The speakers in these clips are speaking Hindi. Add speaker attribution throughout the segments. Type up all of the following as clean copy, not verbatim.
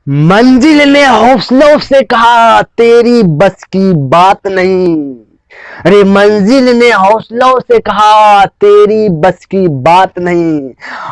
Speaker 1: मंजिल ने हौसलों से कहा तेरी बस की बात नहीं। अरे मंजिल ने हौसलों से कहा तेरी बस की बात नहीं।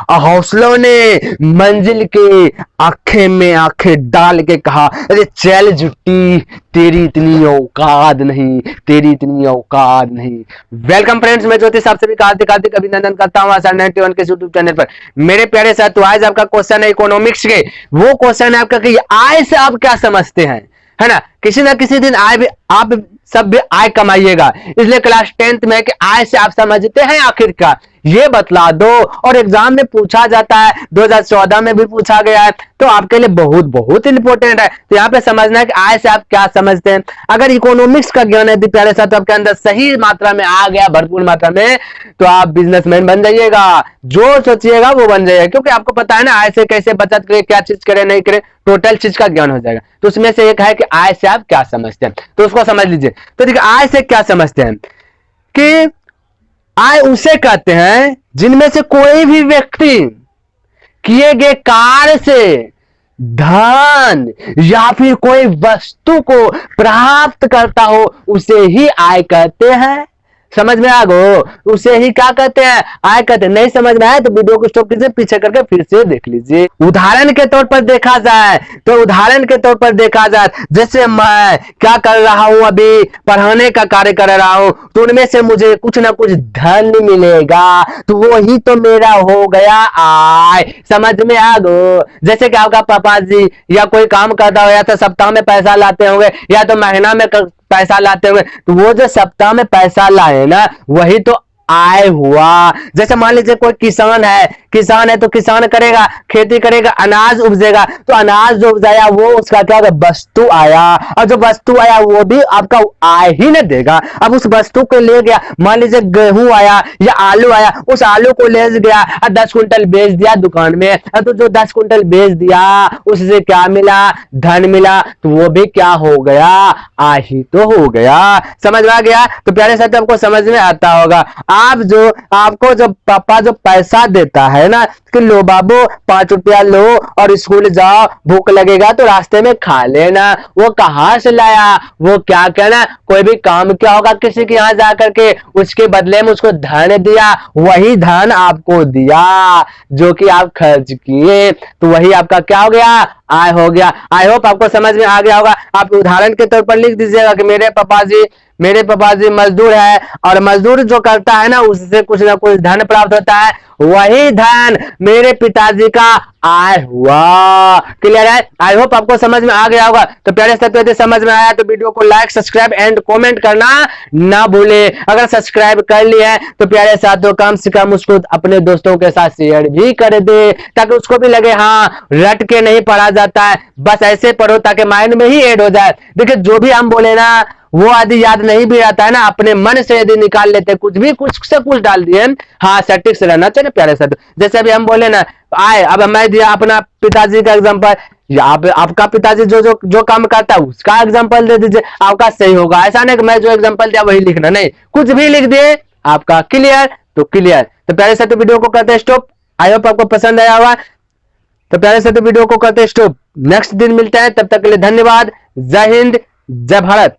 Speaker 1: और हौसलों ने मंजिल के आंखें में आंखें डाल के कहा अरे चल झुट्टी तेरी इतनी औकात नहीं, तेरी इतनी औकात नहीं। वेलकम फ्रेंड्स, मैं ज्योतिष आप सभी हार्दिक हार्दिक अभिनंदन करता हूँ आशा 91 के यूट्यूब चैनल पर। मेरे प्यारे साथ आज आपका क्वेश्चन है इकोनॉमिक्स के। वो क्वेश्चन है आपका कि आय से आप क्या समझते हैं, है ना किसी दिन आय भी आप सब भी आय कमाइएगा। इसलिए क्लास 10th में कि आय से आप समझते हैं आखिर क्या, ये बतला दो। और एग्जाम में पूछा जाता है, 2014 में भी पूछा गया है, तो आपके लिए बहुत बहुत इंपॉर्टेंट है। तो यहाँ पे समझना है कि आय से आप क्या समझते हैं। अगर इकोनॉमिक्स का ज्ञान यदि प्यारे साथ आपके अंदर सही मात्रा में आ गया, भरपूर मात्रा में, तो आप बिजनेसमैन बन जाइएगा। जो सोचिएगा वो बन जाइएगा, क्योंकि आपको पता है ना आय से कैसे बचत करे, क्या चीज करे नहीं करे, टोटल चीज का ज्ञान हो जाएगा। तो उसमें से एक है कि आय से आप क्या समझते हैं, तो उसको समझ लीजिए। तो देखिए आय से क्या समझते हैं कि आय उसे कहते हैं जिनमें से कोई भी व्यक्ति किए गए कार्य से धन या फिर कोई वस्तु को प्राप्त करता हो, उसे ही आय कहते हैं। समझ में आ गो, उसे ही क्या कहते हैं, आय कहते हैं। नहीं समझ में आए तो वीडियो को स्टॉप कीजिए, पीछे करके फिर से देख लीजिए। उदाहरण के तौर पर देखा जाए जैसे मैं क्या कर रहा हूं, अभी पढ़ाने का कार्य कर रहा हूं, तो उनमें से मुझे कुछ ना कुछ धन मिलेगा, तो वो ही तो मेरा हो गया आय। समझ में आ गो। जैसे कि आपका पापा जी या कोई काम करता हो, या तो सप्ताह में पैसा लाते होंगे या तो महीना में पैसा लाते हुए, तो वो जो सप्ताह में पैसा लाए ना, वही तो आय हुआ। जैसे मान लीजिए कोई किसान है तो किसान करेगा, खेती करेगा, अनाज उपजेगा, तो अनाज जो उपजाया वो उसका क्या वस्तु आया, और जो वस्तु आया वो भी आपका आय ही न देगा। अब उस वस्तु को ले गया, मान लीजिए गेहूं आया या आलू आया, उस आलू को ले गया और 10 कुंटल बेच दिया दुकान में, तो जो 10 कुंटल बेच दिया उससे क्या मिला, धन मिला, तो वो भी क्या हो गया, आय ही तो हो गया। समझ में आ गया। तो प्यारे साथी आपको समझ में आता होगा। आपको जो पापा जो पैसा देता है ना कि लो बाबू 5 रुपया लो और स्कूल जाओ, भूख लगेगा तो रास्ते में खा लेना, वो कहां से लाया, वो क्या कहना, कोई भी काम क्या होगा किसी के यहाँ जाकर के, उसके बदले में उसको धन दिया, वही धन आपको दिया जो कि आप खर्च किए, तो वही आपका क्या हो गया, आय हो गया। आई होप आपको समझ में आ गया होगा। आप उदाहरण के तौर पर लिख दीजिएगा कि मेरे पापा जी मजदूर है, और मजदूर जो करता है ना उससे कुछ ना कुछ धन प्राप्त होता है, वही धन मेरे पिताजी का आय हुआ। क्लियर है। आई होप आपको समझ में आ गया होगा। तो प्यारे साथियों यदि समझ में आया तो वीडियो को लाइक, सब्सक्राइब एंड कमेंट करना ना भूले। अगर सब्सक्राइब कर लिए हैं तो प्यारे साथियों कम से कम उसको अपने दोस्तों के साथ शेयर भी कर दे, ताकि उसको भी लगे हाँ रट के नहीं पढ़ा जाता है, बस ऐसे पढ़ो ताकि माइंड में ही ऐड हो जाए। देखिए जो भी हम बोले ना वो आदि याद नहीं भी रहता है ना, अपने मन से यदि निकाल लेते, कुछ भी कुछ से कुछ डाल दिए, हाँ सटीक से रहना चाहिए प्यारे साथ। जैसे अभी हम बोले ना आए, अब मैं दिया अपना पिताजी का एग्जांपल, आपका पिताजी जो काम करता है उसका एग्जांपल दे दीजिए, आपका सही होगा। ऐसा नहीं कि मैं जो एग्जांपल दिया वही लिखना, नहीं, कुछ भी लिख दिए आपका क्लियर तो क्लियर। तो प्यारे साथ वीडियो को करते स्टॉप। आई होप आपको पसंद आया होगा। तो प्यारे साथ वीडियो को करते स्टॉप। नेक्स्ट दिन मिलते हैं, तब तक के लिए धन्यवाद। जय हिंद, जय भारत।